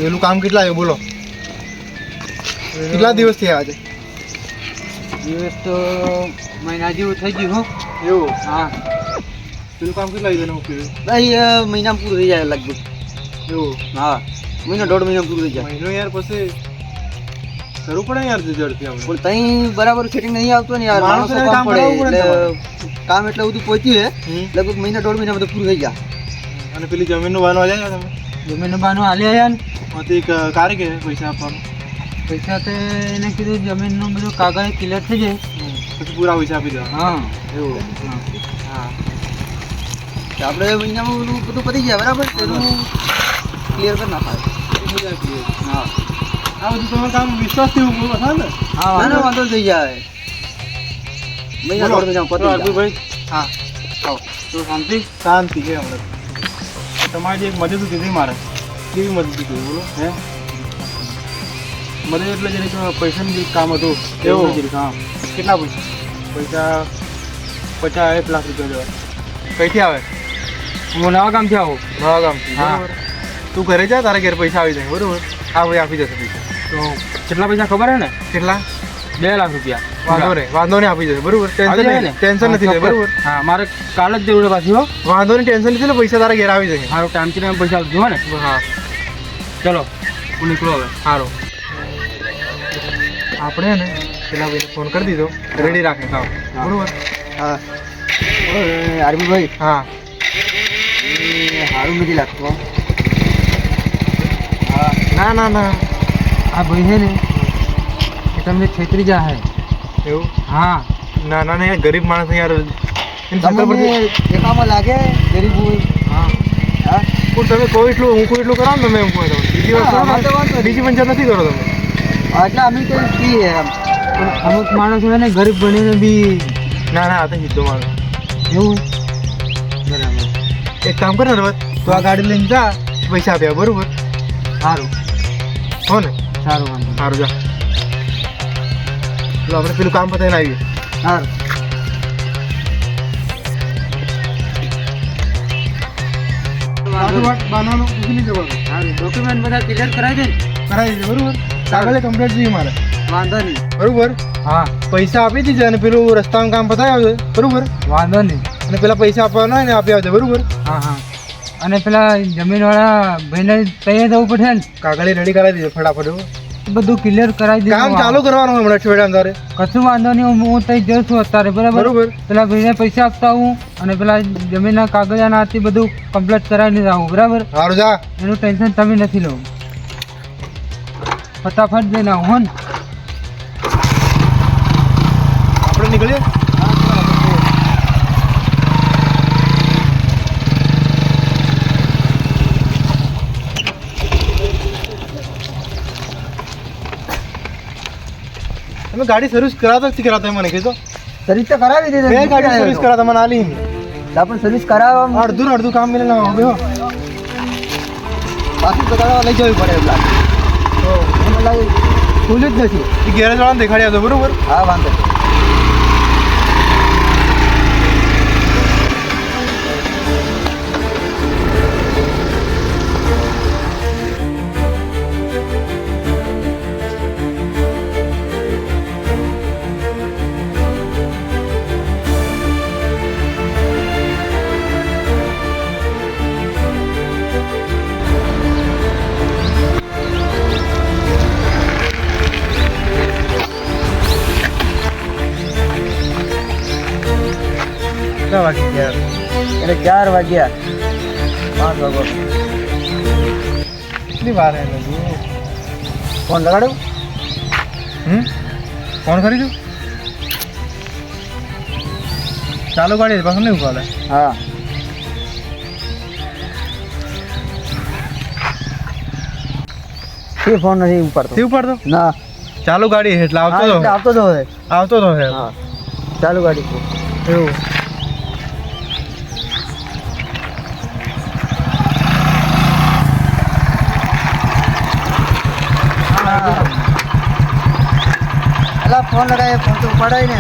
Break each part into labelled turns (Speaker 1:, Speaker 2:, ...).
Speaker 1: પેલું કામ કેટલા આવ્યું બોલો? કેટલા દિવસ થયા આજે?
Speaker 2: દિવસ તો મહિના જેવું થઈ ગયું હો.
Speaker 1: એવું?
Speaker 2: હા.
Speaker 1: પેલું કામ કેટલા આવ્યું?
Speaker 2: ભાઈ મહિનામાં પૂરું થઈ જાય લગભગ.
Speaker 1: એવું?
Speaker 2: હા, મહિનો 1.5 મહિના પૂરું થઈ જાય.
Speaker 1: મહિનો યાર પછી કરવું પડે યાર ઝડપથી આપણે.
Speaker 2: પણ તઈ બરાબર સેટિંગ નહીં આવતું ને યાર.
Speaker 1: માણસો
Speaker 2: માણસો કામ પડે
Speaker 1: કરાવવું પડે
Speaker 2: એટલે કામ એટલે બધું પહોંચ્યું છે.
Speaker 1: હમ.
Speaker 2: લગભગ મહિના 1.5 મહિના બધું પૂરું થઈ જાય.
Speaker 1: અને પેલી જમીનનું બાનું આ જાય તમે?
Speaker 2: જમીન બાનું હાલી આવ્યા ને
Speaker 1: પછી કારે કે પૈસા આપવાનું?
Speaker 2: પૈસા તો એને કીધું જમીનનું બધું કાગળ ક્લિયર થઈ જાય.
Speaker 1: પછી પૂરા પૈસા આપી દેવા.
Speaker 2: હા,
Speaker 1: એવું?
Speaker 2: હા. તો આપણે મહિનામાં બધું પતી જાય બરાબર. તેનું ક્લિયર કરી નાખાય. હા,
Speaker 1: આ બધું તમારું કામ વિશ્વાસથી પૂરું થાય ને?
Speaker 2: હા, ના વાંધો થઈ જાય. મહિના 1.5 મહિનામાં પતી જાય.
Speaker 1: ભાઈ
Speaker 2: હા, આવો.
Speaker 1: તો શાંતિ શાંતિ છે હમણાં. તમારી એક મદદ કીધી મારે. કેવી મદદ કીધી બોલો? હે મદદ એટલે જરીક પૈસાનું જે કામ હતું એવું જરીક. હા. કેટલા પૈસા? પૈસા 50-1 લાખ રૂપિયા જેવા. કઈથી આવે?
Speaker 2: હું નવા ગામથી આવું.
Speaker 1: નવા ગામથી?
Speaker 2: હા.
Speaker 1: બરોબર. તું ઘરે જા, તારા ઘેર પૈસા આવી જાય બરોબર. હા ભાઈ આપી જશે પૈસા.
Speaker 2: તો કેટલા પૈસા ખબર હે ને?
Speaker 1: કેટલા?
Speaker 2: 2 લાખ રૂપિયા.
Speaker 1: વાંધો નહીં આપી જશે બરોબર. ટેન્શન નથી લે બરોબર.
Speaker 2: હા, મારે કાલ જ જરૂર પાછી હો.
Speaker 1: વાંધો નહીં, ટેન્શન નથી લે, પૈસા તારા ઘેર આવી જશે.
Speaker 2: મારો ટાઈમથી પૈસા આપજો ને.
Speaker 1: હા
Speaker 2: ચલો હું નીકળો હવે.
Speaker 1: સારું. આપણે ને પેલા ભાઈને ફોન કરી દીધો, રેડી રાખે કામ બરોબર.
Speaker 2: હા, આરબીભાઈ.
Speaker 1: હા
Speaker 2: સારું નથી લાગતું.
Speaker 1: હા. ના
Speaker 2: આ ભાઈ છે ને એ તમને છેતરી જાય.
Speaker 1: એવું?
Speaker 2: હા.
Speaker 1: ના યાર, ગરીબ માણસ યાર.
Speaker 2: તમને એકામાં લાગે ગરીબ હોય.
Speaker 1: હા
Speaker 2: હા,
Speaker 1: પણ તમે કોઈ એટલું હું કોઈ એટલું કરો ને તમે એમ કહો તમે બીજી વાત કરો
Speaker 2: આમાં તો વાંધો
Speaker 1: ને,
Speaker 2: નહીં.
Speaker 1: બીજી પંચાયત નથી કરો તમે.
Speaker 2: એટલે અમે તો છીએ એમ. પણ અમુક માણસ હોય ને ગરીબ બનીને બી
Speaker 1: ના આ તો સીધો માણસ.
Speaker 2: એવું. બરાબર.
Speaker 1: એક કામ કર ને રમત, તો આ ગાડી લઈને જા, પૈસા આપ્યા બરોબર.
Speaker 2: સારું
Speaker 1: હો ને?
Speaker 2: સારું વાંધો.
Speaker 1: સારું જા. એટલે આપણે પેલું કામ પતાવીને આવીએ.
Speaker 2: સારું. ડોક્યુમેન્ટ બધા ક્લિયર કરાવી દે ને.
Speaker 1: કરાવી દીધું બરોબર. કાગળે કમ્પ્લીટ જોઈએ મારે
Speaker 2: વાંધો નહીં.
Speaker 1: બરોબર.
Speaker 2: હા,
Speaker 1: પૈસા આપી દીધે અને પેલું રસ્તાનું કામ પતાવી આવજો બરોબર.
Speaker 2: વાંધો નહીં.
Speaker 1: અને પેલા પૈસા આપવાના હોય ને આપી આવજો બરોબર.
Speaker 2: હા. અને પેલા જમીનવાળા ભાઈને તૈયાર થવું પડશે ને.
Speaker 1: કાગળે રેડી કરાવી દીધો ફટાફટ.
Speaker 2: એ બધું ક્લિયર કરાવી દે.
Speaker 1: કામ ચાલુ કરવાનું હોય હમણાં છોડ્યા તારે.
Speaker 2: કશું વાંધો નહીં. હું તઈ જઉં છું અત્યારે બરાબર.
Speaker 1: બરોબર.
Speaker 2: પેલા ભાઈને પૈસા આપતા હું અને પેલા જમીનના કાગળિયાના હાથથી બધું કમ્પ્લીટ કરાવીને આવું બરાબર.
Speaker 1: સારું જા.
Speaker 2: એનું ટેન્શન તમે નથી લો. ફટાફટ જઈને આવું હો ને.
Speaker 1: આપણે નીકળીએ. તમે ગાડી સર્વિસ કરાવતા નથી કરાવતા મને કહેતો?
Speaker 2: સર્વિસ તો કરાવી દીધી.
Speaker 1: મેં ગાડી સર્વિસ કરાવતા મને આલી
Speaker 2: આપણે સર્વિસ કરાવવા
Speaker 1: અડધું કામ મિલે ના હવે હો.
Speaker 2: પાછું કરાવવા લઈ જવી પડે એમ લાગે. તો મને લાગે ખુલ્લું જ નથી.
Speaker 1: એ ગેરેજ વાળાને દેખાડી આવતો બરોબર.
Speaker 2: હા, વાંધો નહીં.
Speaker 1: કેટલા વાગી ગયા?
Speaker 2: એટલે 4 વાગ્યા. 5 વાગો.
Speaker 1: કેટલી વાર હે લગી?
Speaker 2: ફોન લગાડું.
Speaker 1: ફોન કરી દઉં. ચાલુ ગાડી પાછું નહીં ઉપાડે.
Speaker 2: હા. તે ફોન નથી ઉપાડતો.
Speaker 1: થી ઉપાડતો?
Speaker 2: ના.
Speaker 1: ચાલુ ગાડી છે એટલે આવતો તો
Speaker 2: આવતો તો હવે.
Speaker 1: આવતો તો હે.
Speaker 2: હા, ચાલુ ગાડી છે.
Speaker 1: એવું.
Speaker 2: અલા ફોન લગાય, ફોન તો ઉપાડાય ને.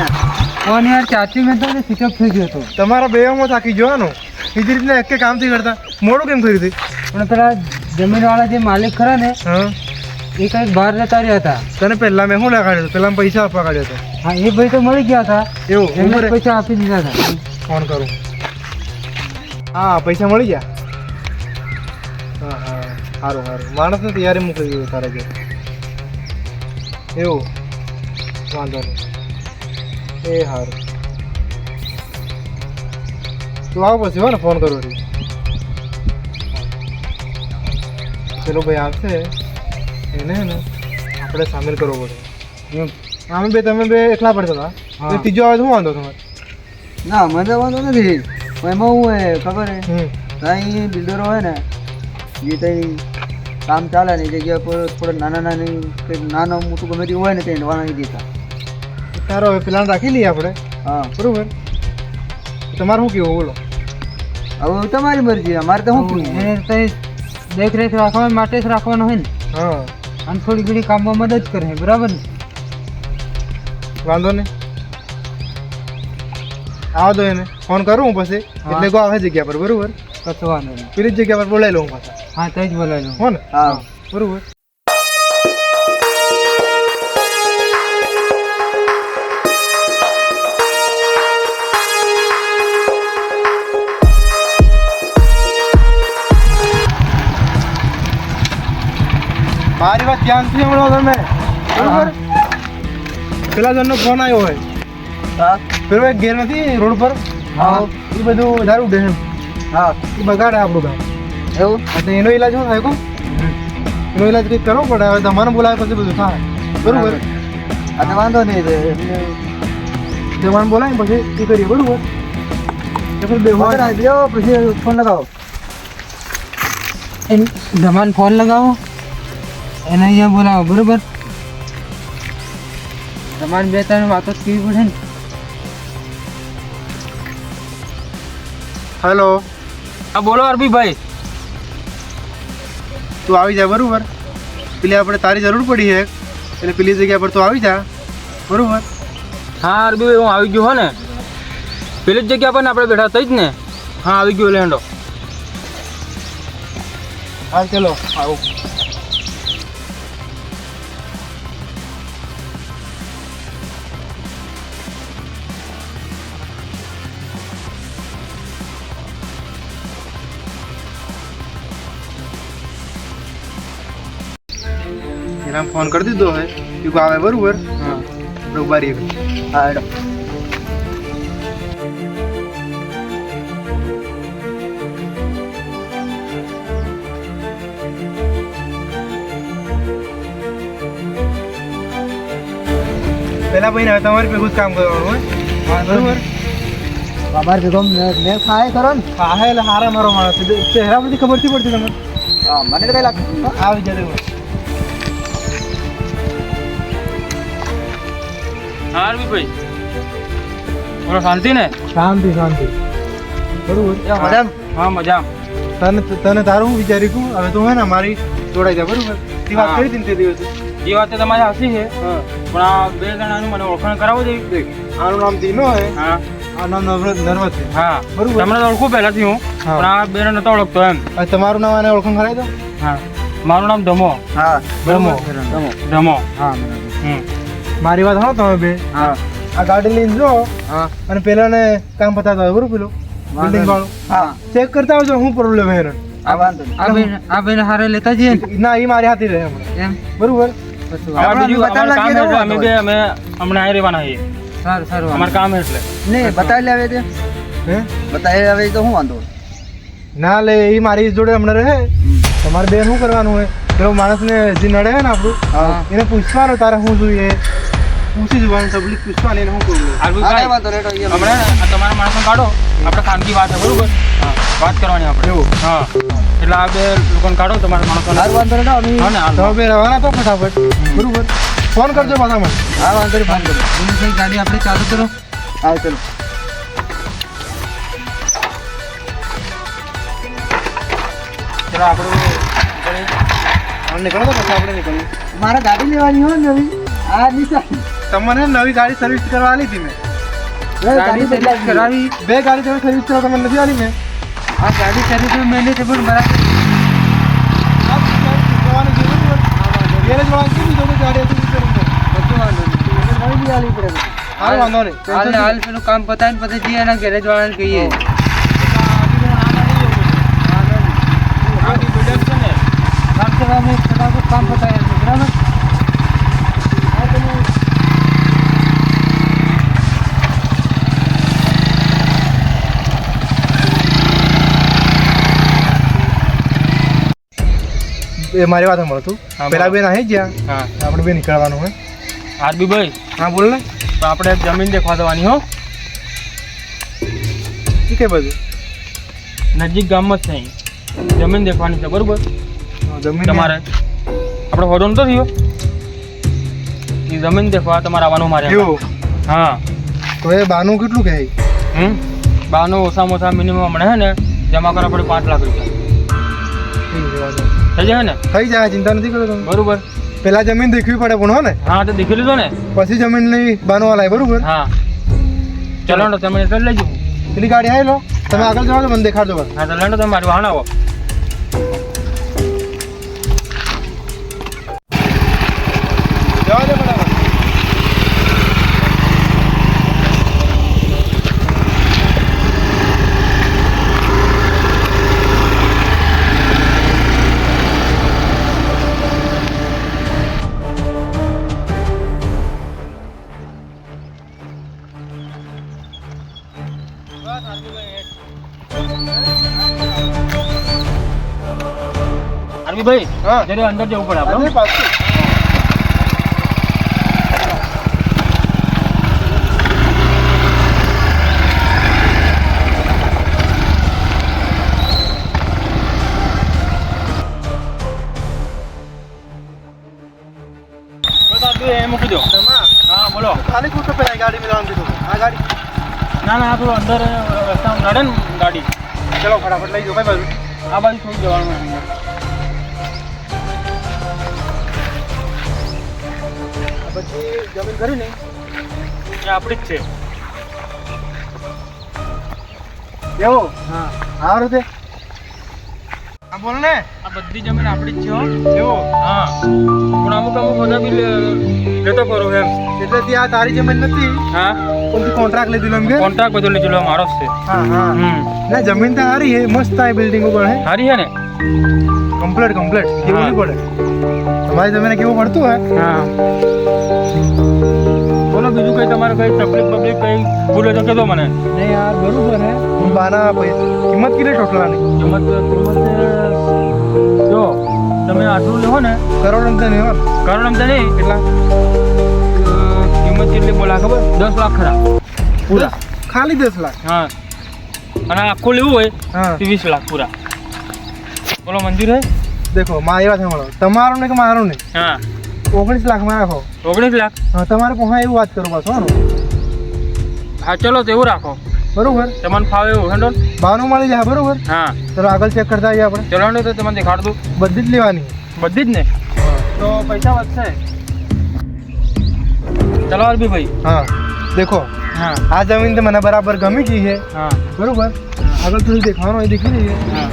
Speaker 2: ફોન યાર ચાર્જિંગ હતો ને સ્વિચ ઓફ થઈ ગયો હતો.
Speaker 1: તમારા બેમાં થાકી જવાનું. બીજી રીતના એક કામ થી કરતા મોડું કેમ કર્યું હતું?
Speaker 2: પણ પેલા જમીનવાળા જે માલિક ખરા ને
Speaker 1: હા
Speaker 2: એ કંઈક બહાર જતા રહ્યા હતા.
Speaker 1: તને પહેલા મેં શું લગાડ્યો હતો? પહેલા પૈસા આપવા કાઢ્યો હતો.
Speaker 2: હા એ ભાઈ તો મળી ગયા હતા.
Speaker 1: એવું
Speaker 2: એમને
Speaker 1: ઉભો રહે.
Speaker 2: પૈસા આપી દીધા હતા.
Speaker 1: ફોન કરું. હા પૈસા મળી ગયા. હા હા સારું સારું. માણસને તૈયારી મોકલી દીધું તારે ઘેર. એવું વાંધો નહીં. એ સારું. તું આવ પછી હો ને ફોન કરું છું. પેલો ભાઈ આવશે એને હે ને આપણે સામેલ કરવો પડે.
Speaker 2: એમ.
Speaker 1: અમે બે તમે બે એકલા પડતા હતા.
Speaker 2: હા.
Speaker 1: તો ત્રીજો આવે તો શું વાંધો તમારે?
Speaker 2: ના મને વાંધો નથી. પણ એમાં હું હોય ખબર હે
Speaker 1: હમ
Speaker 2: અહીં બિલ્ડરો હોય ને જે કંઈ કામ ચાલે ને એ જગ્યા પર થોડા નાની કંઈક નાનો મોટું ગમે તે હોય ને તે એડવાન્સ નહીં દેતા.
Speaker 1: તારો હવે પ્લાન રાખી લઈએ આપણે.
Speaker 2: હા
Speaker 1: બરોબર. તમારે શું કેવું બોલો?
Speaker 2: હવે તમારી મરજી. અમારે તો શું કેવું દેખરેખ રાખવા માટે જ રાખવાનો હોય ને.
Speaker 1: હા
Speaker 2: અને થોડી ઘણી કામમાં મદદ કરે બરાબર ને.
Speaker 1: વાંધો નહીં. આવો દો એને ફોન કરું હું પછી.
Speaker 2: હા.
Speaker 1: એટલે કહો આવે જગ્યા પર. બરોબર.
Speaker 2: કશો વાંધો નહીં.
Speaker 1: પેલી જ જગ્યા પર બોલાવી લઉં હું પાછા.
Speaker 2: હા તો જ બોલાવી લઉં.
Speaker 1: હો ને?
Speaker 2: હા
Speaker 1: બરોબર. મારી વાત ધ્યાનથી સાંભળો તમે. બરોબર. પેલા જણનો ફોન આવ્યો હોય.
Speaker 2: હા
Speaker 1: પેલો એક ઘેર નથી રોડ પર.
Speaker 2: હા.
Speaker 1: એ બધું દારૂ ઉડે એમ.
Speaker 2: હા
Speaker 1: એ બગાડે આપણું કામ.
Speaker 2: એવું
Speaker 1: એટલે એનો ઈલાજ શું થાય કહો? એનો ઈલાજ કંઈક કરવો પડે. હવે તમારે બોલાવે પછી બધું થાય. બરોબર.
Speaker 2: અને વાંધો નહીં
Speaker 1: જવાન બોલાય ને પછી એ કરીએ. બરોબર. તો પછી બે હોય.
Speaker 2: પછી ફોન લગાવો. ધમાન ફોન લગાવો એને અહીંયા બોલાવો. બરોબર. તમારે બે ત્રણ વાતો કેવી પડે ને.
Speaker 1: હેલો.
Speaker 2: હા બોલો અરબીભાઈ.
Speaker 1: તું આવી જા. બરોબર. પેલી આપણે તારી જરૂર પડી છે એટલે પેલી જગ્યા પર તું આવી જા. બરોબર.
Speaker 2: હા અરબીભાઈ હું આવી ગયો હો ને પેલી જ જગ્યા પર ને આપણે બેઠા થઈ જ ને. હા આવી ગયો લેન્ડો.
Speaker 1: હા ચલો આવો. એના ફોન કરી દીધો હે તું આવે. બરોબર.
Speaker 2: હા
Speaker 1: ઉભા રહી.
Speaker 2: હા હેડો.
Speaker 1: પેલા ભાઈ હવે તમારે ભેગું જ કામ કરવાનું હોય.
Speaker 2: હા
Speaker 1: બરોબર.
Speaker 2: અમારે ભેગો મેં ખાય કરો ને.
Speaker 1: હા હે એટલે હારા મારો માણસ છે. ચહેરા બધી ખબર થી પડતી તમને.
Speaker 2: હા મને તો કઈ લાગતું
Speaker 1: આવી જશે.
Speaker 3: હા અરબીભાઈ બોલો શાંતિ ને?
Speaker 1: શાંતિ શાંતિ. બરોબર.
Speaker 2: મેડમ
Speaker 3: હા મજા.
Speaker 1: તને તારું હું વિચારી છું હવે તું હે ને મારી જોડાઈ જા. બરોબર. એ વાત
Speaker 3: હા.
Speaker 1: કરી હતી ને તે દિવસે.
Speaker 3: એ વાત તો તમારી સાચી છે
Speaker 1: હા.
Speaker 3: પણ આ બે જણાનું મને ઓળખાણ કરાવો જોઈએ.
Speaker 1: દેખ આનું નામ દીનો હે.
Speaker 3: હા
Speaker 1: આ નામ નર્વસ છે.
Speaker 3: હા
Speaker 1: બરોબર.
Speaker 3: તમને તો ઓળખું પહેલાથી હું
Speaker 1: હા.
Speaker 3: પણ આ બે નતો ઓળખતો એમ.
Speaker 1: હવે તમારું નામ આને ઓળખાણ કરાવી દો.
Speaker 3: હા મારું નામ ધમો.
Speaker 2: હા
Speaker 1: ધમો.
Speaker 3: ધમો.
Speaker 2: હા
Speaker 3: હમ
Speaker 1: મારી વાત હો તમે બે.
Speaker 3: હા
Speaker 1: આ ગાડી લઈને જો
Speaker 2: હા
Speaker 1: અને પેલાને કામ પતાવતા હોય. બરોબર. પેલો બિલ્ડિંગ વાળો
Speaker 2: હા
Speaker 1: ચેક કરતા આવજો શું પ્રોબ્લેમ હે એને.
Speaker 2: આ ભાઈ હારે લેતા જઈએ ને.
Speaker 1: ના એ મારી હાથી રહે હમણાં.
Speaker 2: એમ
Speaker 1: બરોબર.
Speaker 3: અમારે બીજું અમારે કામ એટલે અમે બે અમે હમણાં અહીં રહેવાના છીએ.
Speaker 2: સારું સારું
Speaker 3: અમારે કામ એટલે
Speaker 2: નહીં બતાવી લાવે તે
Speaker 1: હે
Speaker 2: બતાવી લાવે તો શું વાંધો.
Speaker 1: ના લે એ મારી જોડે હમણાં રહે. તમારે બેન શું કરવાનું હોય પેલો માણસને જે નડે છે ને આપણું
Speaker 2: હા
Speaker 1: એને પૂછવાનું તારે શું જોઈએ. પૂછી જોવાનું તકલીફ પૂછવાની એને શું કરવું.
Speaker 3: અરબીભાઈ
Speaker 2: વાંધો રેડો
Speaker 3: હમણાં આ તમારા માણસો કાઢો આપણે ખાનગી વાત છે બરોબર. હા વાત કરવાની આપણે.
Speaker 1: એવું.
Speaker 3: હા એટલે આ બે લોકોને કાઢો તમારા માણસોને.
Speaker 2: સારું વાંધો રેડો અમે
Speaker 3: હા ને હાલો.
Speaker 1: તમે બે રવાના તો ફટાફટ. બરોબર. ફોન કરજો પાછા મને.
Speaker 2: હા વાંધો નહીં ફોન કરો. ગાડી આપણે ચાલુ કરો. હા ચલો.
Speaker 1: ચલો આપણે નીકળો તો પછી આપણે નીકળીએ.
Speaker 2: મારે ગાડી લેવાની હોય ને નવી. આ નિશા
Speaker 1: તમને નવી ગાડી સર્વિસ કરવા આલી હતી મેં.
Speaker 2: ગાડી સર્વિસ કરાવી.
Speaker 1: બે ગાડી તમે સર્વિસ કરવા તમને નથી આલી મેં.
Speaker 2: આ ગાડી સર્વિસ મેં લીધી પણ બરાબર.
Speaker 1: આ ગેરેજ વાળા શું કીધું કે ગાડી હતી
Speaker 2: બધું વાંધો નહીં નવી બી આલી પડે
Speaker 1: હાલ વાંધો નહીં
Speaker 2: હાલ પેલું કામ પતાવીને પછી જઈએ એના ગેરેજ વાળાને કહીએ કામ પતાવી બરાબર
Speaker 1: એ મારી વાત સાંભળ તું
Speaker 3: હા,
Speaker 1: પેલા
Speaker 3: બોલો.
Speaker 1: બેન આવી ગયા
Speaker 3: હા
Speaker 1: આપણે બે નીકળવાનું હોય
Speaker 3: આરબી ભાઈ
Speaker 1: હા બોલ ને
Speaker 3: તો આપણે એક જમીન દેખવા દેવાની હો
Speaker 1: શું કે બધું
Speaker 3: નજીક ગામમાં જ છે અહીં. જમીન દેખવાની છે બરોબર
Speaker 1: જમીન
Speaker 3: તમારે આપણે હોડો નતો થયો એ જમીન દેખવા તમારે આવવાનું મારે
Speaker 1: એવું
Speaker 3: હા
Speaker 1: તો એ બાનું કેટલું કહે
Speaker 3: બાનો ઓછામાં ઓછા મિનિમમ હમણાં હે ને જમા કરવા પડે 5 લાખ રૂપિયા થઈ જાય ને
Speaker 1: થઈ જાય ચિંતા નથી કરો તમે
Speaker 3: બરોબર
Speaker 1: પેલા જમીન દેખવી પડે પણ હો ને
Speaker 3: હા તો દેખી લીધો ને
Speaker 1: પછી જમીન લઈ બાનો લાય બરોબર
Speaker 3: હા ચલો ને તમે એટલે લઈ જવું
Speaker 1: પેલી ગાડી આવી લો તમે આગળ જવા દો મને દેખાડજો બસ
Speaker 3: હા તો લેણો તમે મારી વાહન આવો
Speaker 1: જવા દે બરાબર
Speaker 3: આરબી ભાઈ
Speaker 1: હા.
Speaker 3: જયારે અંદર જવું પડે આપણે
Speaker 1: પાછું
Speaker 3: બસ આરબી એ મૂકી દો હા બોલો
Speaker 1: ખાલી કૂટો પેલા ગાડી મિલાવાનું કીધું આ ગાડી
Speaker 3: ના ના આ થોડું અંદર રસ્તામાં નડે ને ગાડી
Speaker 1: ચલો ફટાફટ લઈ જાઓ કઈ બાજુ
Speaker 3: આ બાજુ થોડું જવાનું
Speaker 1: પછી જમીન કરી ને
Speaker 3: એ આપણી જ છે
Speaker 1: એવું
Speaker 3: હા
Speaker 1: સારું છે હા બોલ ને
Speaker 3: આ બધી જમીન આપણી જ છે હો
Speaker 1: એવું
Speaker 3: હા પણ અમુક બધા બી લેતો કરો એમ
Speaker 1: એટલે ત્યાં તારી જમીન નથી
Speaker 3: હા
Speaker 1: કોઈથી કોન્ટ્રાક્ટ લીધું એમ કે
Speaker 3: કોન્ટ્રાક્ટ બધું લઈ ચલો મારો જ છે
Speaker 1: હા હા ના જમીન તો સારી છે મસ્ત આ બિલ્ડિંગ ઉપર હે
Speaker 3: સારી છે ને
Speaker 1: કમ્પ્લીટ કેવું નહીં પડે તમારી જમીને કેવું પડતું હે
Speaker 3: હા બોલો બીજું કઈ તમારે કઈ તકલીફ બકલીફ કઈ ભૂલે તો કહેતો મને
Speaker 1: નહીં યાર બરોબર હે બાના કિંમત કેટલી ટોટલ આની
Speaker 3: કિંમત જો તમે આટલું લેવો ને
Speaker 1: કરોડ અંતે નહીં હોય
Speaker 3: કરોડ અમતા નહીં
Speaker 1: કેટલા
Speaker 3: કિંમત કેટલી બોલા ખબર 10 લાખ ખરા પૂરા
Speaker 1: ખાલી 10 લાખ
Speaker 3: હા અને આખું લેવું હોય
Speaker 1: હા
Speaker 3: તો 20 લાખ પૂરા બોલો મંજૂર હે
Speaker 1: દેખો મારી વાત સાંભળો તમારો ને કે મારો નહીં
Speaker 3: હા
Speaker 1: 19 લાખમાં રાખો
Speaker 3: 19 લાખ
Speaker 1: હા તમારે પોહા એવું વાત કરો પાછો હા
Speaker 3: હા ચલો તો એવું રાખો
Speaker 1: બરોબર
Speaker 3: તમને ફાવે એવું હેન્ડલ
Speaker 1: બાનું મળી જાય બરોબર
Speaker 3: હા
Speaker 1: ચલો આગળ ચેક કરતા આવીએ આપણે
Speaker 3: ચલો હેન્ડલ તો તમને દેખાડ દઉં
Speaker 1: બધી જ લેવાની
Speaker 3: બધી જ ને તો પૈસા વધશે ચલો અરબી ભાઈ
Speaker 1: હા દેખો
Speaker 3: હા
Speaker 1: આ જમીન તો મને બરાબર ગમી ગઈ છે
Speaker 3: હા
Speaker 1: બરોબર આગળ થોડી દેખાવાનું એ દેખી લઈએ
Speaker 3: હા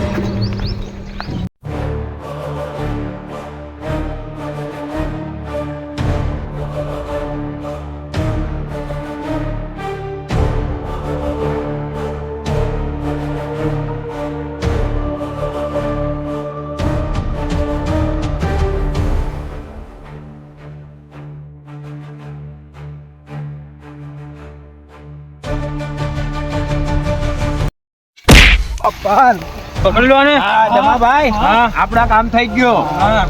Speaker 1: અપાન
Speaker 3: પકડી લો ને
Speaker 1: જમાભાઈ
Speaker 3: હા
Speaker 1: આપણા કામ થઈ ગયો
Speaker 3: હા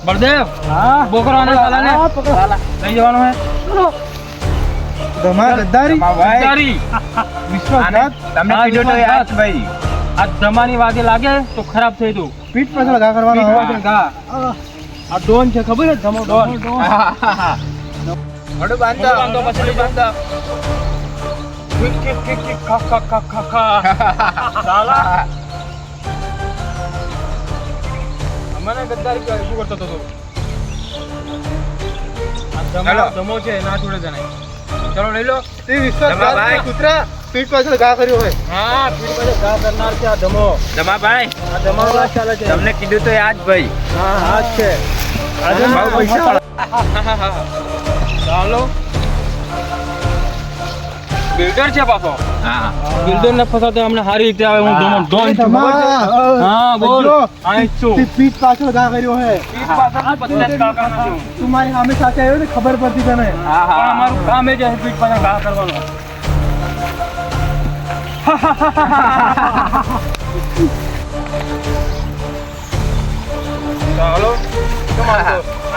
Speaker 3: બળદેવ
Speaker 1: હા
Speaker 3: બોકરાને સાલાને લઈ જવાનો હે
Speaker 1: જમા ગદ્દારી
Speaker 3: તારી
Speaker 1: વિશ્વાસઘાત
Speaker 3: તમને કીધું તો યાદ ભાઈ આ જમાની વાગે લાગે તો ખરાબ થઈ તું
Speaker 1: પીઠ પાછળ ઘા કરવાનો
Speaker 3: પીઠ
Speaker 1: હવે.
Speaker 3: પાછળ ઘા. આ ડોન છે ખબર છે ધમો ડોન
Speaker 1: હડો
Speaker 3: બાંધો પછી લઈ જાઓ. કિક કિક કિક કિક ખા ખા ખા ખા ખા સાલા અમને ગદ્દારી કરે શું કરતો હતો તું? આ ધમો છે ના છોડે તને ચલો લઈ લો
Speaker 1: તે વિશ્વાસઘાત છે, કૂતરા પીઠ પાછળ ઘા કર્યો હોય
Speaker 3: હા પીઠ પર ઘા કરનાર છે આ ધમો
Speaker 2: જમાભાઈ
Speaker 3: આ ધમાનો વાત ચાલે છે
Speaker 2: તમને કીધું તો યાદ ભાઈ
Speaker 3: હા હા જ છે બહુ પૈસા ચાલો બિલ્ડર છે પાછો.
Speaker 4: હા
Speaker 3: બિલ્ડર ને ફસાતો અમને સારી રીતે આવે. હું ડોન છું. હા બોલ. અહીં છું.
Speaker 1: પીઠ પાછળ ઘા કર્યો હે
Speaker 3: પીઠ પાછળ 50 કાકાનો છું.
Speaker 1: તું મારી સામે સાથે આવ્યો ને ખબર પડતી તને
Speaker 3: પણ અમારું કામ એ જ છે પીઠ પાછળ ઘા કરવાનો. ચાલો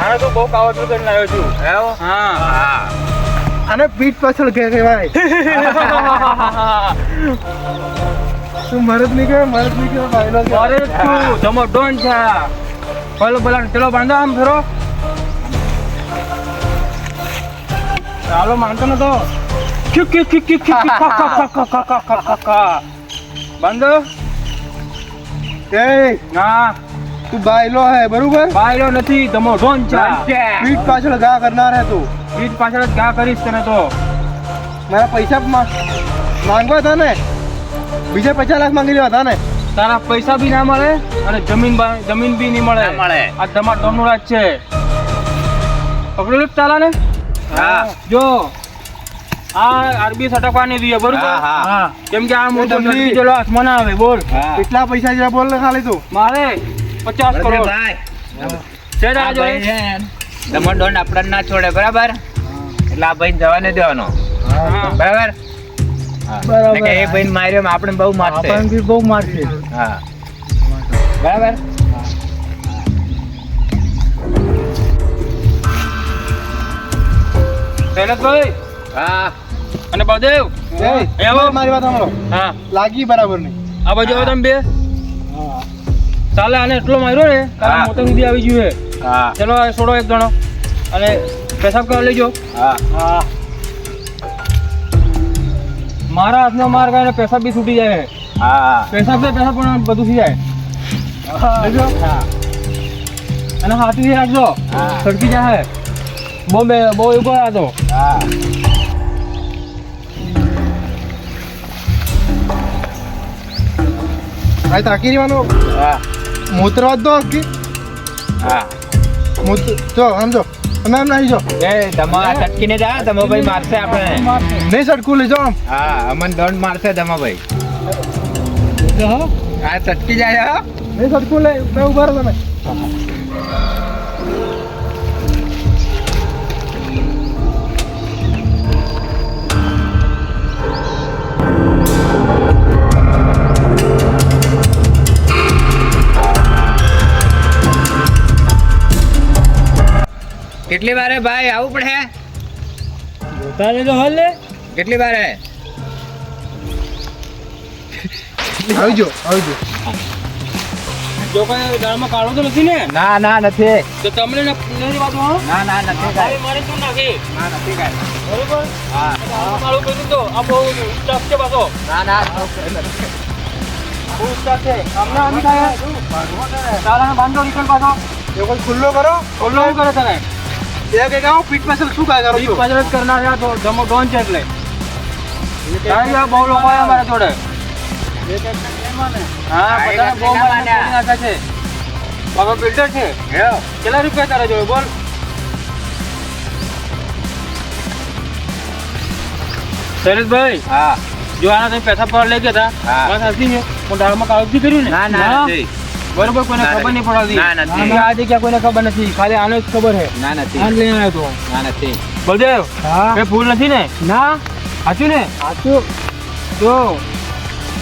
Speaker 3: આને તો બહુ કાવતરું કરીને આવ્યો છું. હા
Speaker 1: અને પીઠ પાછળ ઘા કહેવાય તું મરદ નહીં કહેવાય ભાઈલો છે.
Speaker 3: અરે તું જમો ડોન છે. બોલો બોલા ચલો બાંધો આમ ફેરો. ચાલો માનતો ન તો બાંધો.
Speaker 1: એ
Speaker 3: ના
Speaker 1: તું બાયલો હે બરોબર
Speaker 3: બાયલો નથી જમો ડોન છે.
Speaker 1: પીઠ પાછળ ઘા કરનાર હે તું
Speaker 3: પીઠ પાછળ જ ઘા કરીશ તને તો.
Speaker 1: મારા પૈસા માંગવા હતા ને બીજા 50 લાખ માંગી લેવા હતા ને
Speaker 3: તારા પૈસા બી ના મળે અને જમીન બી નહીં મળે. આ તમાર ડોનનું રાજ છે. પકડેલું જ ચાલા ને.
Speaker 4: હા
Speaker 3: જો આ આરબી સટકવાની દઈએ બરોબર.
Speaker 4: હા.
Speaker 3: કેમ કે આ મોટો
Speaker 1: તમને-
Speaker 3: લડકી જેલો હાથમાં ના આવે. બોલ
Speaker 1: કેટલા પૈસા જેવા બોલ ને ખાલી તું
Speaker 3: મારે 50 કરોડ
Speaker 4: ભાઈ
Speaker 3: છે તારા જોડે?
Speaker 4: તમારો ડોન આપણને ના છોડે બરાબર એટલે આ ભાઈ જવાને દેવાનો
Speaker 3: હા.
Speaker 4: બરાબર
Speaker 1: બરાબર.
Speaker 4: ને કે એ ભાઈ માર્યો આપણે બહુ મારશે
Speaker 1: આપણને બી બહુ મારશે
Speaker 4: હા બરાબર
Speaker 3: શૈલેષભાઈ
Speaker 4: હા
Speaker 3: અને બળદેવ
Speaker 1: એ,
Speaker 3: આવો.
Speaker 1: મારી વાત સાંભળો
Speaker 3: હા
Speaker 1: લાગી બરાબર નહીં
Speaker 3: આ બાજુ આવો તમે બે. ચાલે આને એટલો માર્યો ને તારા
Speaker 4: હા.
Speaker 3: મોટે સુધી આવી ગયું છે.
Speaker 4: હા
Speaker 3: ચલો આ છોડો એક જણો અને પેશાબ કરવા લેજો.
Speaker 4: હા
Speaker 3: મારા હાથનો માર ખાઈને પેશાબ બી છૂટી જાય.
Speaker 4: હા
Speaker 3: પેશાબ પણ બધું થઈ જાય. લેજો. અને હાથથી રાખજો.
Speaker 4: હા.
Speaker 3: સડકી જાય. બહુ ઉભો હતો.
Speaker 4: હા
Speaker 1: ભાઈ તાકી રહેવાનો
Speaker 4: હા
Speaker 1: મૂત્રવા દો કે
Speaker 4: હા
Speaker 1: જો સમજો તમે એમ નાખી જો
Speaker 4: એ તમારા ચટકીને જા તમે ભાઈ મારશે આપણે
Speaker 1: નહીં સટકું લેજો આમ
Speaker 4: હા અમન દોડ મારશે તમે ભાઈ આ ચટકી જાય હો.
Speaker 1: નહીં સટકું લે મેં ઉભા રહો તમે
Speaker 4: કેટલી વાર હે ભાઈ આવું પડે
Speaker 3: તારે તો હાલ લે.
Speaker 4: કેટલી વાર હે
Speaker 1: આવી જો
Speaker 3: જો કોઈ દાળમાં કાળો તો નથી ને
Speaker 4: ના ના નથી
Speaker 3: તો તમને નથી વાતો હા?
Speaker 4: ના ના નથી
Speaker 3: તારે મારે શું નાખી
Speaker 4: ના નથી કાંઈ.
Speaker 3: બરોબર.
Speaker 4: હા
Speaker 3: દાળમાં કાળું કર્યું તો આ બહુ સ્ટાફ છે પાછો.
Speaker 4: ના ના
Speaker 3: બહુ સ્ટાફ છે. હમણાં આમી થાય. તારાને બાંધો નીકળ પાછો.
Speaker 1: એ કોઈ ખુલ્લો કરો
Speaker 3: ખોલ્લો શું કરે તને?
Speaker 1: એ કે ગાવ પીઠ પાછળ શું કાય કરો છો
Speaker 3: પાછળ જ કરનાર છે આ તો જમો ડોન છે એટલે. તારી આ બહુ લોકો આયા મારા જોડે. હા બધાને બહુ મારીને તોડી નાખે છે. બાબા બિલ્ડર છે. કેટલા રૂપિયા તારા જોડે બોલ? શૈલેષભાઈ
Speaker 4: હા
Speaker 3: જો આના તમે પૈસા પર લઈ ગયા હતા
Speaker 4: હા.
Speaker 3: વાત સાચી છે હું દાળમાં કાળજી કર્યું ને
Speaker 4: ના ના નથી
Speaker 3: બરોબર કોઈને
Speaker 4: ના,
Speaker 3: ખબર નહીં પડાવી
Speaker 4: ના, નથી.
Speaker 3: આ જગ્યા કોઈને ખબર નથી ખાલી આને જ ખબર છે
Speaker 4: ના નથી
Speaker 3: આને લઈને આવ્યો તો
Speaker 4: ના નથી
Speaker 3: બળદેવ
Speaker 1: હા
Speaker 3: કઈ ભૂલ નથી ને
Speaker 1: ના
Speaker 3: સાચું ને
Speaker 1: સાચું
Speaker 3: જો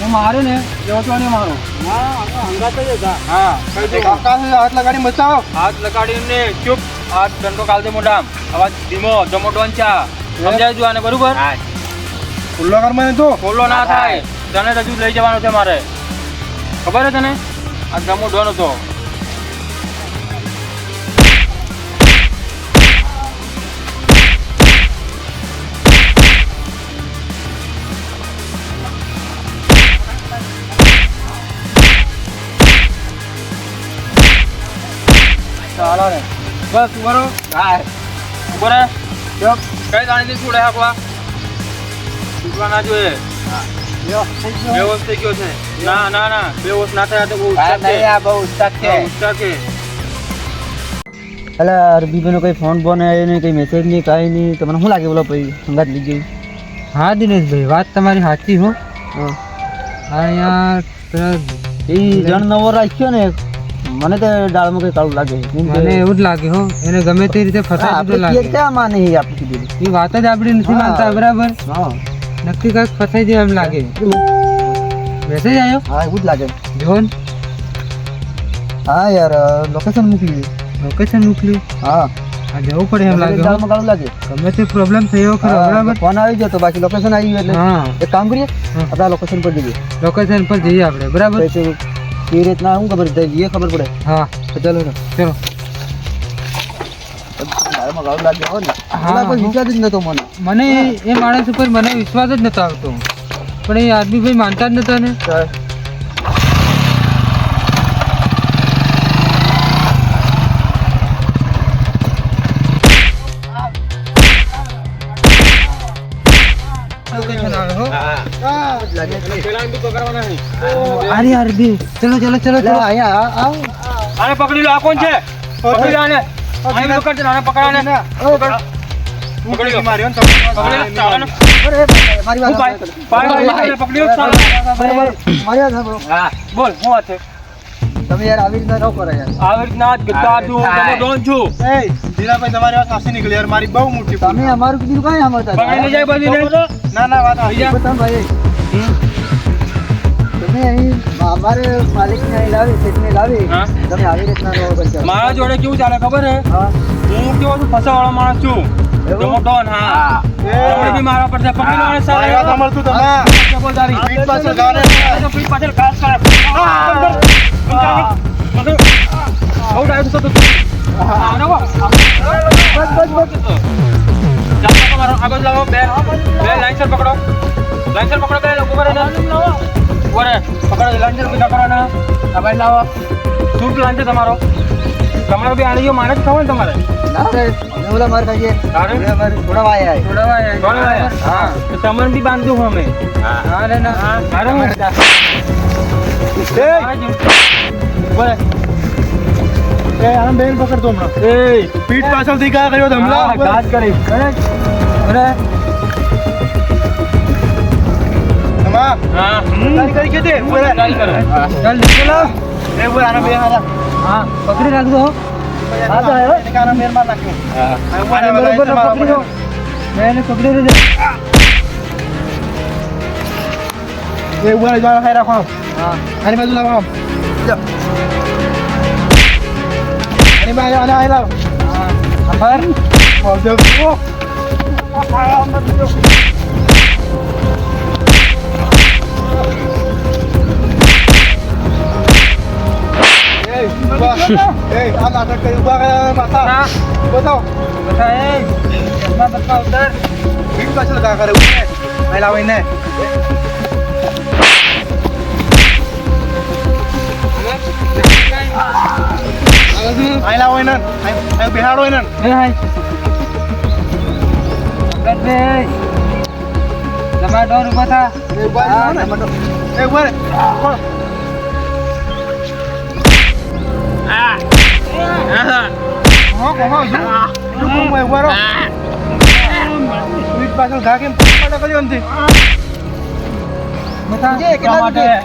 Speaker 3: હું મારું ને એવો તો નહીં મારું હા કહી દઉં.
Speaker 1: કાકા છે હાથ લગાડી મચાવો
Speaker 3: હાથ લગાડીને ચૂપ હાથ દંડો કાઢ દે મોઢામ અવાજ ધીમો જમો ડોન ચા સમજાય જો આને બરોબર
Speaker 4: હા
Speaker 1: ખુલ્લો કર મને તો
Speaker 3: ખોલો ના થાય તને રજૂ લઈ જવાનો છે મારે ખબર છે તને આ જમો ડોન હતો ચાલો ને બસ ઉભો રહો
Speaker 4: હા
Speaker 3: ઉભો રહે ચપ કઈ ગાડીથી છોડે હાકવા છૂટવા ના જોઈએ બેહોશ થઈ ગયો છે ના ના ના બેહોશ ના થયા તો બહુ
Speaker 4: હા
Speaker 3: ઉસ્તાદ છે
Speaker 4: નહીં આ બહુ ઉસ્તાદ છે
Speaker 3: ઉસ્તાદ છે
Speaker 2: એટલે બીબીનો કંઈ ફોન બોન આવ્યો નહીં, કંઈ મેસેજ નહીં, કાંઈ નહીં. તમને શું લાગે બોલો ભાઈ સંગાત લઈ ગઈ?
Speaker 3: હા દિનેશભાઈ, વાત તમારી સાચી હો.
Speaker 2: હા
Speaker 3: હા યાર,
Speaker 2: એ જણ નવો રાખ્યો ને મને તો ડાળમાં કંઈ કાળું લાગે.
Speaker 3: મને એવું જ લાગે હો, એને ગમે તે રીતે ફસાવી દીધો લાગે.
Speaker 2: ક્યાં માને એ આપણે કીધું?
Speaker 3: એ વાત જ આપણી નથી માનતા, બરાબર?
Speaker 2: હા
Speaker 3: નક્કી કાંઈક ફસાઈ જાય એમ લાગે. મેસેજ આવ્યો
Speaker 2: હા એવું જ લાગે.
Speaker 3: જો ને,
Speaker 2: હા યાર લોકેશન મોકલી.
Speaker 3: લોકેશન મોકલ્યું.
Speaker 2: હા
Speaker 3: આ જવું પડે એમ લાગે હો.
Speaker 2: ડાળમાં કાળું લાગે.
Speaker 3: ગમે તે પ્રોબ્લેમ થયો ખરો, બરાબર?
Speaker 2: ફોન આવી ગયો તો બાકી લોકેશન આવી ગયું એટલે
Speaker 3: હા,
Speaker 2: એક કામ કરીએ આપણે લોકેશન પર જઈએ.
Speaker 3: લોકેશન પર જઈએ આપણે, બરાબર?
Speaker 2: પછી એ રીતના શું ખબર જઈએ ખબર પડે.
Speaker 3: હા,
Speaker 2: તો ચાલો ને.
Speaker 3: ચલો.
Speaker 2: ડાળમાં કાળું લાગે હો ને.
Speaker 3: હા,
Speaker 2: એના કોઈ વિચાર જ નતો મને.
Speaker 3: મને એ માણસ ઉપર મને વિશ્વાસ જ નતો આવતો, પણ એ આદમી ભાઈ માનતા જ નતા ને. અરે યાર બે, ચલો ચલો ચલો ચલો.
Speaker 2: અહીંયા આવ.
Speaker 3: આને પકડી લો. આ કોણ છે? પકડી લો આને. આને પકડ, આને પકડ, આને પકડી લો. માર્યો ને તમે. પકડી લો ચાલો.
Speaker 2: અરે મારી વાત
Speaker 3: પકડી લો ચાલો.
Speaker 2: મારી વાત સાંભળો.
Speaker 3: હા, બોલ શું વાત છે?
Speaker 2: તમે યાર આવી રીતના ન કરો યાર.
Speaker 3: આવી રીતના જ ગદ્દાર છું, તમે ડોન છું.
Speaker 1: એ ધીરાભાઈ તમારી વાત સાચી નીકળી યાર, મારી બહુ મોટી ભૂલ.
Speaker 2: તમે અમારું કીધું કાંઈ સાંભળતા હતા?
Speaker 3: પકડી લઈ જાય બધીને.
Speaker 1: ના ના વાત આવી જાય.
Speaker 2: બતાવો ભાઈ. તમે અહીં અમારે માલિકને અહીં લાવી શેઠને લાવી
Speaker 3: હા.
Speaker 2: તમે આવી રીતના ન કરશો.
Speaker 3: મારા જોડે કેવું ચાલે ખબર હે?
Speaker 2: હા
Speaker 3: હું કેવો છું, ફસાવાળો માણસ છું.
Speaker 2: એવું?
Speaker 3: ડોન ડોન, હા. તમે બી મારા પર છે. પકડી લો આને સાલા.
Speaker 1: મારી વાત સાંભળ તું તમે.
Speaker 3: બોલ તારી.
Speaker 1: પીઠ પાછળ ગાને.
Speaker 3: પીઠ પાછળ ઘાસ કરે. બહુ ડાયો છો તું. આનો વો. ચાલો તમારો આગળ લાવો. બે લાઈન પકડો. લાઈન પકડો. બે લોકો કરે ને. ઓરે પકડો. લાઈન પકડો ને. આ ભાઈ લાવો. શું પ્લાન છે તમારો? તમારો બી આની જો મારે જ ખાવ ને તમારે.
Speaker 2: ના રે અમે ઓલા માર ખાઈએ.
Speaker 3: તારે?
Speaker 2: અમે અમારે થોડા વાયા આય.
Speaker 3: છોડવાય. હા. તો તમને બી બાંધ્યું હું અમે. હા રે ના. અરે હું. બોલે.
Speaker 1: એ આમ બેન પકડતો હમણાં.
Speaker 3: એ
Speaker 1: પીઠ પાછળથી કા કર્યો
Speaker 3: હા,
Speaker 1: ધમલા.
Speaker 3: ઘાત કરી. અરે
Speaker 1: તમા
Speaker 3: હા.
Speaker 1: તારી કરી કે દે ઉપર
Speaker 3: ચાલ કરો.
Speaker 1: ચાલ નીકળો. એ ઉપર આના બે હારા.
Speaker 3: હા, પકડી રાખજો.
Speaker 1: હા તો આવ્યો એને કાના મેર માર નાખ્યો.
Speaker 3: હા.
Speaker 1: આ ઉપર
Speaker 3: આને
Speaker 1: આવા
Speaker 3: બરોબર
Speaker 1: લાઈન
Speaker 3: પકડી લો. મેં પકડી લીધો.
Speaker 1: એ ઉપર જ મારા ખાઈ રાખો.
Speaker 2: હા
Speaker 1: આની બાજુ લાવો. આની બાજુ આને આઈ લાવો.
Speaker 3: ખબર?
Speaker 1: આવજો. એ આ નાટક કરી ઉભા કર્યા માથા. બતાવો.
Speaker 3: બધા એ ચશ્મા બસમાં ઉતર.
Speaker 1: પીઠ પાછળ કા કરે ઉભે. આઈ લાવો એને. આઈ લાવો એને. આઈ બેહાડો એને.
Speaker 3: એ હાય. પકડ બે. તમારા ડોર ઉભા થા.
Speaker 1: એ ઉભા રહો ને. એ ઉભા રહે. કોણ? કોણ ઉભા રહો. પીઠ પાછળ ઘા કેમ માટે કર્યો નથી?
Speaker 2: જે કેટલા રૂપિયા?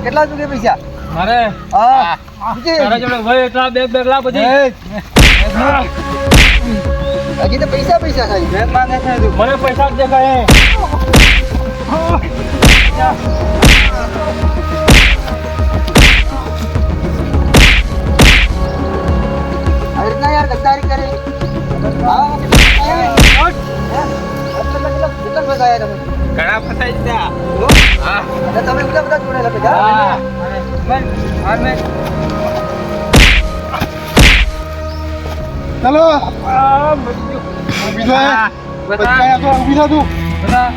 Speaker 2: કેટલા રૂપિયા પૈસા?
Speaker 3: મારે
Speaker 2: હા
Speaker 3: તારા જોડે હોય એટલા બેગ લાવ બધી.
Speaker 2: હજી તો પૈસા ખાઈ.
Speaker 3: બેગ માંગે છે તું. મને પૈસા જ દેખાય.
Speaker 2: આવી રીતના યાર ગદ્દારી કરે. હા કેટલા ફસાયા તમે?
Speaker 3: ઘણા ફસાઈ ગયા. હા.
Speaker 2: અને તમે કેટલા બધા જોડેલા બધા?
Speaker 3: હા. મેં
Speaker 1: ચાલો
Speaker 3: આ બધું
Speaker 1: ઊભી થા.
Speaker 3: બધા
Speaker 1: બચાયા તો ઊભી થા તું.
Speaker 3: બધા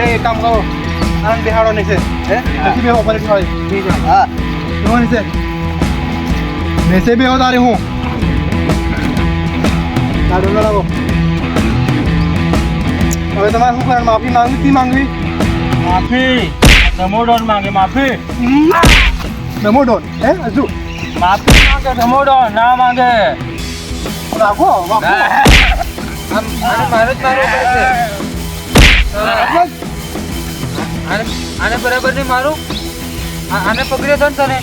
Speaker 1: એ કામ કરો. આનંદ બેહાડો નહીં છે.
Speaker 2: હે?
Speaker 1: નથી બેહો પરેશ ભાઈ.
Speaker 2: હા
Speaker 1: બેહો નહીં છે. મેસે બેહો તારે હું. લાડો લાવો. હવે તમારે શું કરવાનું? માફી માંગવી?
Speaker 3: માફી ધમોડોન માંગે માફી
Speaker 1: ડમોડોન હે હજુ
Speaker 3: માફી માંગે ધમોડોન ના માંગે
Speaker 1: રાખો વાપો.
Speaker 2: આમ મારે જ મારવું પડશે. આને બરાબર નહીં મારું. આને પકડ્યો તો ને તને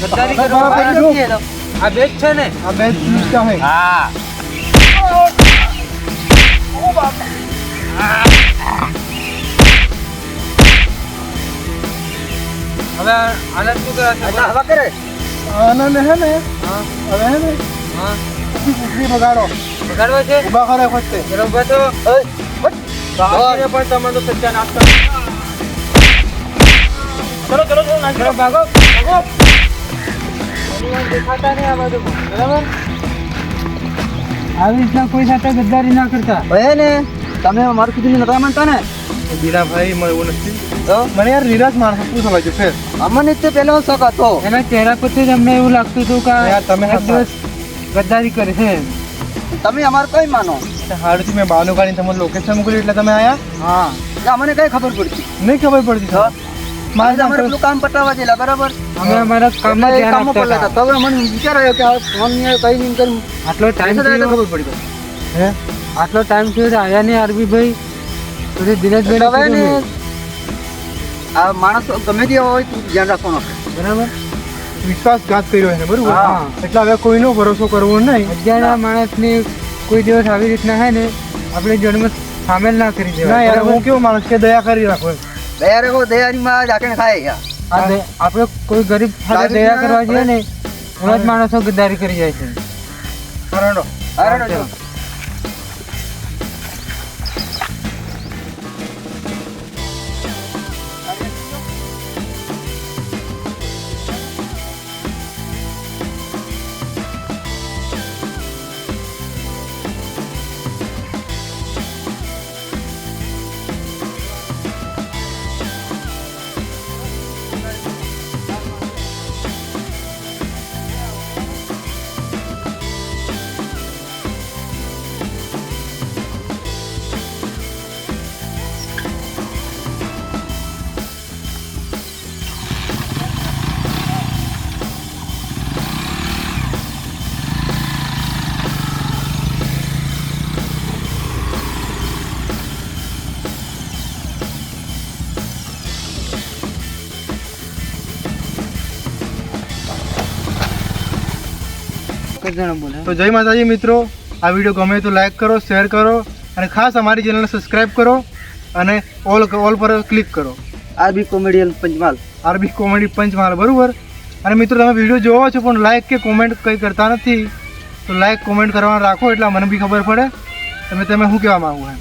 Speaker 2: ગદ્દારી કરવા
Speaker 1: બરાબર
Speaker 2: વાળા નથી એ તો. આ બેજ છે ને.
Speaker 1: આ બે નિષ્ઠા હે
Speaker 3: હા
Speaker 2: હવે આને શું કરાશે? હવે કરે.
Speaker 1: આનંદ હે ને
Speaker 2: હા
Speaker 1: હવે હે ને
Speaker 2: હા
Speaker 1: કુકરી બગાડો
Speaker 2: બગાડવો છે.
Speaker 1: ઉભા કરે ખોટતે
Speaker 2: ચલો ઉભા તો.
Speaker 3: બાકીને પણ તમે તો સચ્ચા નાસ્તા ચલો ચલો ચલો નાસ્તો
Speaker 2: ચલો ભાગો ભાગો. પરિવાર દેખાતા નહીં આ બાજુ. બરાબર. આવી રીતના કોઈ સાથે ગદ્દારી ના કરતા. ભાઈ ને તમે મારું કીધું નતા માનતા ને
Speaker 1: બીના ભાઈ મને એવું નથી
Speaker 2: તો
Speaker 1: મને યાર નિરાશ માણસ શું સમજો ફેર
Speaker 2: અમને જ પહેલો શક હતો. એના ચહેરા પરથી જ અમને એવું લાગતું હતું કે
Speaker 1: યાર તમે
Speaker 2: એક દિવસ ગદ્દારી કરે છે. તમે અમારું કઈ માનો.
Speaker 1: હાડુથી મેં બાનો કાઢીને તમને લોકેશન મોકલ્યું એટલે તમે આયા
Speaker 2: હા અમને કઈ ખબર પડતી.
Speaker 1: નહીં ખબર પડતી તો
Speaker 2: મારે અમારે પેલું કામ પટાવવા જેલા બરાબર.
Speaker 3: અમે અમારા કામમાં ધ્યાન આપતા હતા.
Speaker 2: તો હવે મને વિચાર આવ્યો કે આ ફોન ને કઈ નહીં કરી
Speaker 3: આટલો ટાઈમ
Speaker 2: ખબર પડી
Speaker 1: હે
Speaker 3: આટલો ટાઈમ થયો છે આયા નહીં આરબી ભાઈ પછી દિનેશભાઈ
Speaker 2: ને આ માણસ ગમે તે હોય તું ધ્યાન રાખવાનો
Speaker 3: બરાબર
Speaker 1: વિશ્વાસઘાત કર્યો એને બરોબર
Speaker 2: હા.
Speaker 1: એટલે હવે કોઈનો ભરોસો કરવો નહીં
Speaker 3: અજાણ્યા માણસની કોઈ દિવસ આવી રીતના હે ને આપણે જન્મ સામેલ ના કરી
Speaker 1: ના
Speaker 3: દેવાય
Speaker 1: યાર
Speaker 3: બરાબર?
Speaker 1: હું કેવો માણસ કે દયા કરી રાખો એમ.
Speaker 2: દયા રેખો દયાની માં જાકીને ખાય યાર.
Speaker 3: આપણે કોઈ ગરીબ સાથે દયા કરવા જઈએ ને એવા જ માણસો ગદ્દારી કરી જાય છે
Speaker 1: હરણો.
Speaker 2: અરે જો
Speaker 1: તો જય માતાજી મિત્રો આ વિડીયો ગમે તો લાઈક કરો શેર કરો અને ખાસ અમારી ચેનલને સબસ્ક્રાઇબ કરો અને ઓલ પર ક્લિક કરો
Speaker 2: RB comedian Panchmahal.
Speaker 1: RB comedy Panchmahal બરોબર. અને મિત્રો તમે વિડીયો જોવો છો પણ લાઈક કે કોમેન્ટ કંઈ કરતા નથી તો લાઈક કોમેન્ટ કરવાનું રાખો એટલે મને બી ખબર પડે તમે શું કહેવા માંગો એમ.